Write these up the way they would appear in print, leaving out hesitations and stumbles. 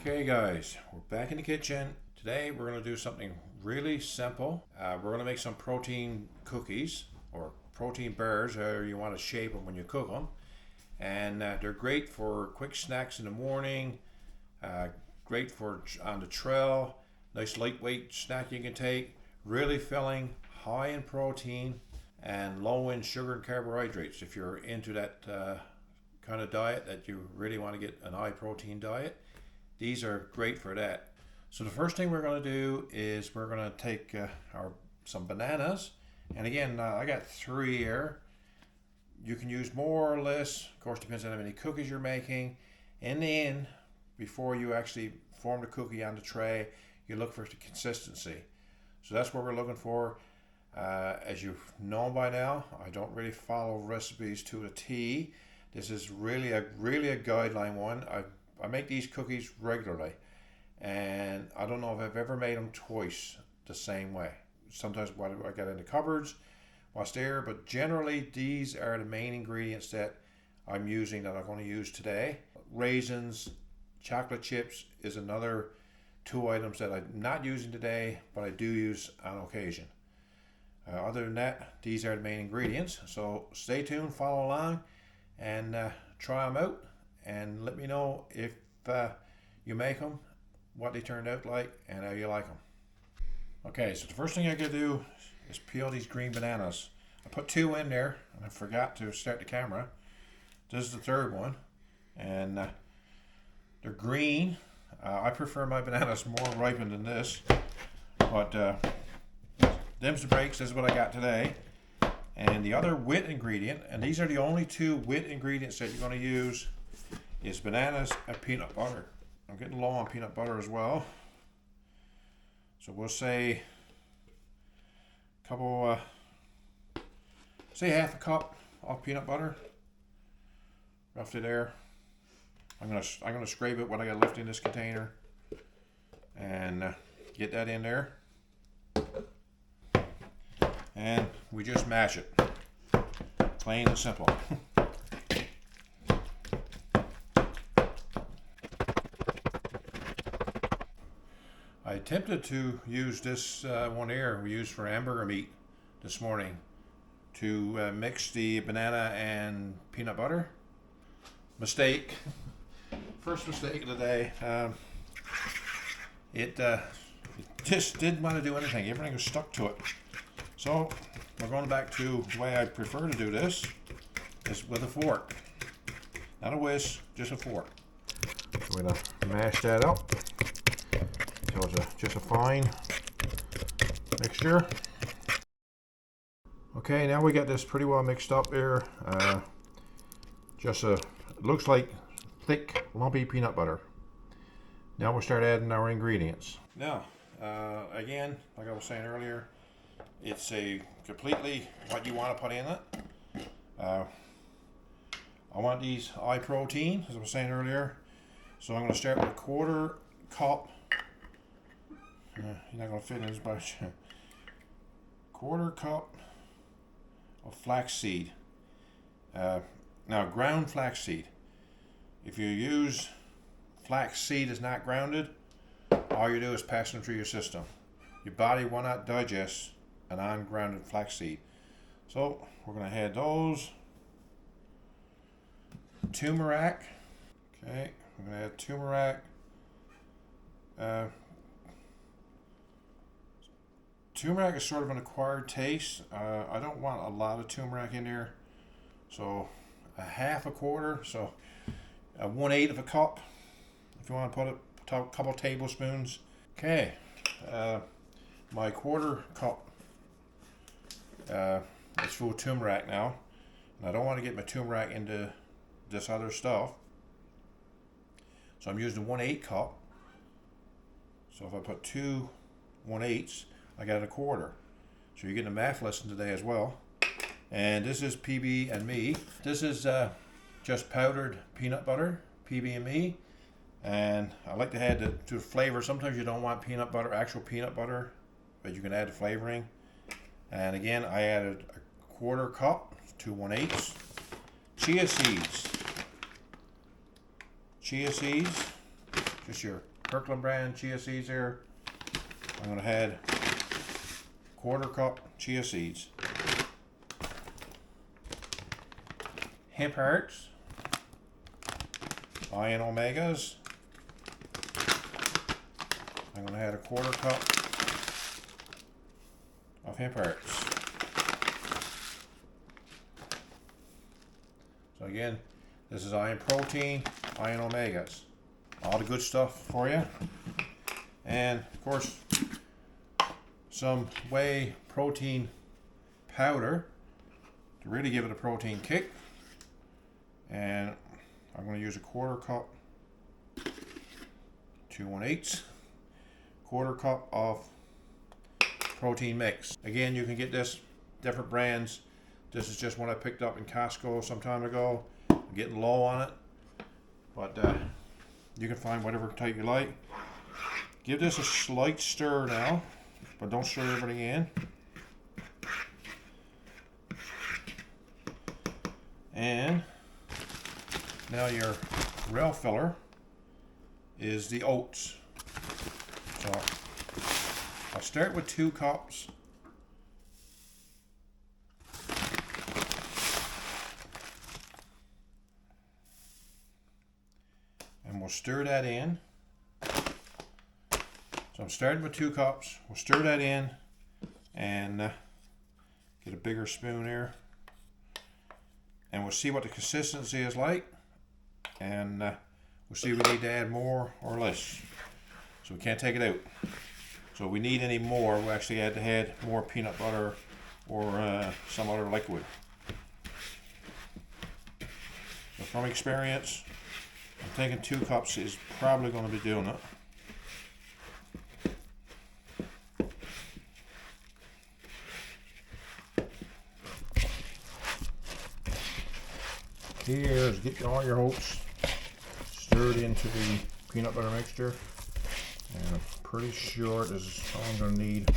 Okay guys, we're back in the kitchen. Today we're going to do something really simple. We're going to make some protein cookies or protein bars, however you want to shape them when you cook them. And they're great for quick snacks in the morning, great for on the trail, nice lightweight snack you can take, really filling, high in protein and low in sugar and carbohydrates. If you're into that kind of diet that you really want to get an high protein diet, these are great for that. So the first thing we're going to do is we're going to take some bananas, and again I got 3 here. You can use more or less, of course depends on how many cookies you're making. In the end, before you actually form the cookie on the tray, you look for the consistency. So that's what we're looking for. As you've known by now, I don't really follow recipes to the T. This is really a guideline one. I make these cookies regularly, and I don't know if I've ever made them twice the same way. Sometimes what I get in the cupboards, what's there, but generally these are the main ingredients that I'm using, that I'm going to use today. Raisins, chocolate chips is another 2 items that I'm not using today, but I do use on occasion. Other than that, these are the main ingredients. So stay tuned, follow along, and try them out. And let me know if you make them, what they turned out like, and how you like them. Okay, so the first thing I gotta do is peel these green bananas. I put 2 in there, and I forgot to start the camera. This is the 3rd one, and they're green. I prefer my bananas more ripened than this, but them's the breaks. This is what I got today. And the other wet ingredient, and these are the only 2 wet ingredients that you're going to use, is bananas and peanut butter. I'm getting low on peanut butter as well, so we'll say a couple, say half a cup of peanut butter, roughly there. I'm gonna scrape it what I got left in this container, and get that in there, and we just mash it, plain and simple. I attempted to use this one here we used for hamburger meat this morning to mix the banana and peanut butter. Mistake. First mistake of the day. It just didn't want to do anything. Everything was stuck to it. So we're going back to the way I prefer to do this, is with a fork. Not a whisk, just a fork. We're going to mash that up until it's just a fine mixture. Okay, now we got this pretty well mixed up here. It looks like thick, lumpy peanut butter. Now we'll start adding our ingredients. Now, again, like I was saying earlier, it's a completely what you want to put in it. I want these high protein, as I was saying earlier. So I'm going to start with a 1/4 cup. You're not going to fit in as much. 1/4 cup of flaxseed. Now, ground flaxseed. If you use flaxseed is not grounded, all you do is pass them through your system. Your body will not digest an ungrounded flaxseed. So we're going to add those. Turmeric. Okay, we're going to add turmeric. Turmeric is sort of an acquired taste. I don't want a lot of turmeric in there, so a 1/2, so 1/8 of a cup, if you want to put a couple tablespoons. Okay, my 1/4 cup is full of turmeric now, and I don't want to get my turmeric into this other stuff, so I'm using 1/8 cup. So if I put 2 1/8s, I got a 1/4. So you're getting a math lesson today as well. And this is PB and me. This is just powdered peanut butter, PB and me. And I like to add to flavor. Sometimes you don't want peanut butter, actual peanut butter, but you can add the flavoring. And again, I added a 1/4 cup, 2 1/8s. Chia seeds. Chia seeds, just your Kirkland brand chia seeds here. I'm going to add 1/4 cup chia seeds. Hemp hearts, iron omegas. I'm going to add 1/4 cup of hemp hearts. So again, this is iron protein, iron omegas, all the good stuff for you. And of course, some whey protein powder to really give it a protein kick. And I'm going to use 1/4 cup, 2 1/8, 1/4 cup of protein mix. Again, you can get this different brands. This is just one I picked up in Costco some time ago. I'm getting low on it, but you can find whatever type you like. Give this a slight stir now, but don't stir everything in. And now your rail filler is the oats. So I'll start with 2 cups. And we'll stir that in. So I'm starting with 2 cups. We'll stir that in and get a bigger spoon here. And we'll see what the consistency is like. And we'll see if we need to add more or less. So we can't take it out. So if we need any more, we actually had to add more peanut butter or some other liquid. So from experience, I'm thinking 2 cups is probably going to be doing it. Key here is get all your oats stirred into the peanut butter mixture, and I'm pretty sure this is all I'm going to need.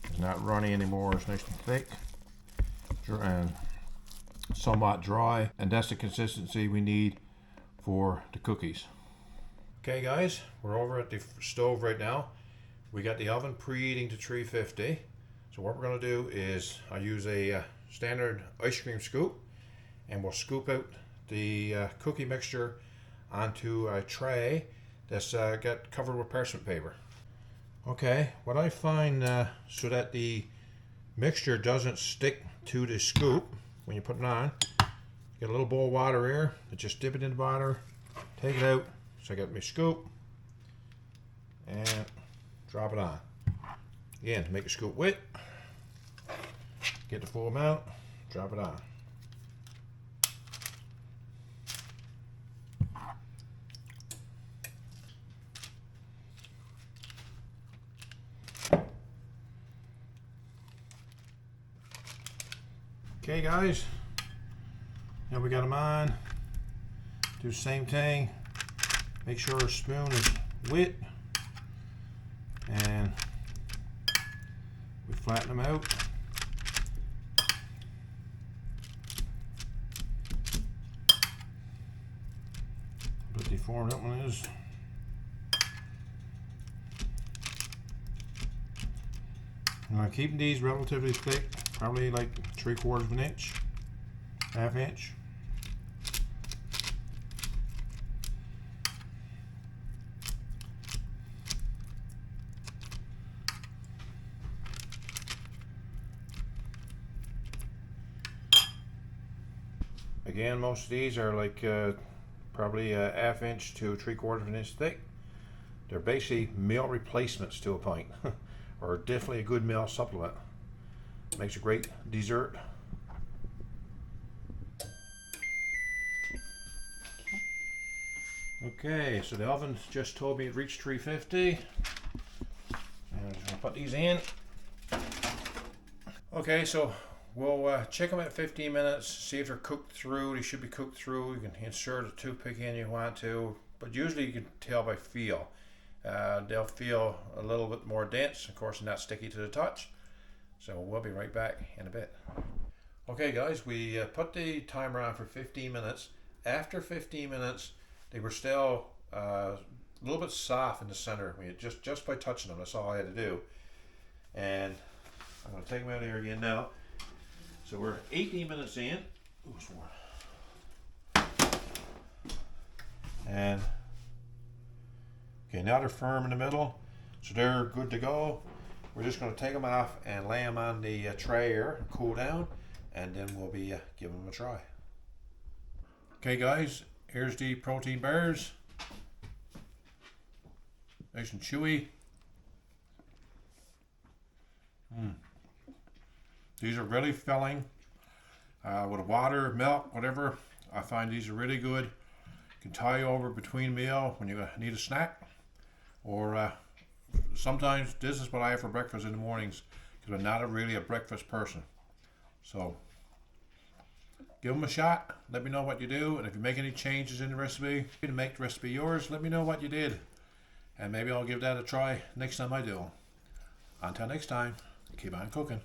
It's not runny anymore, it's nice and thick and somewhat dry, and that's the consistency we need for the cookies. Okay guys, we're over at the stove right now. We got the oven preheating to 350. So what we're going to do is I use a standard ice cream scoop, and we'll scoop out the cookie mixture onto a tray that's got covered with parchment paper. Okay, what I find so that the mixture doesn't stick to the scoop when you put it on, get a little bowl of water here, just dip it in the water, take it out. So I got my scoop and drop it on. Again, make the scoop wet, get the full amount, drop it on. Okay guys, now we got them on. Do the same thing. Make sure our spoon is wet, and we flatten them out. A bit deformed that one is. I'm keeping these relatively thick, probably like 3/4 of an inch, ½ inch. Again, most of these are like probably a ½ inch to 3/4 of an inch thick. They're basically meal replacements to a point, or definitely a good meal supplement. Makes a great dessert. Okay, so the oven just told me it reached 350. And I'm just gonna put these in. Okay, so we'll check them at 15 minutes, see if they're cooked through. They should be cooked through. You can insert a toothpick in if you want to, but usually you can tell by feel. They'll feel a little bit more dense, of course, not sticky to the touch. So we'll be right back in a bit. Okay guys, we put the timer on for 15 minutes. After 15 minutes, they were still a little bit soft in the center. We had just by touching them, that's all I had to do. And I'm going to take them out of here again now. So we're 18 minutes in. Ooh, it's warm. And okay, now they're firm in the middle, so they're good to go. We're just going to take them off and lay them on the tray here and cool down, and then we'll be giving them a try. Okay guys, here's the protein bars. Nice and chewy. These are really filling. With water, milk, whatever. I find these are really good. You can tie over between meal when you need a snack. Or sometimes this is what I have for breakfast in the mornings, because I'm not really a breakfast person. So give them a shot. Let me know what you do. And if you make any changes in the recipe to make the recipe yours, let me know what you did. And maybe I'll give that a try next time I do. Until next time, keep on cooking.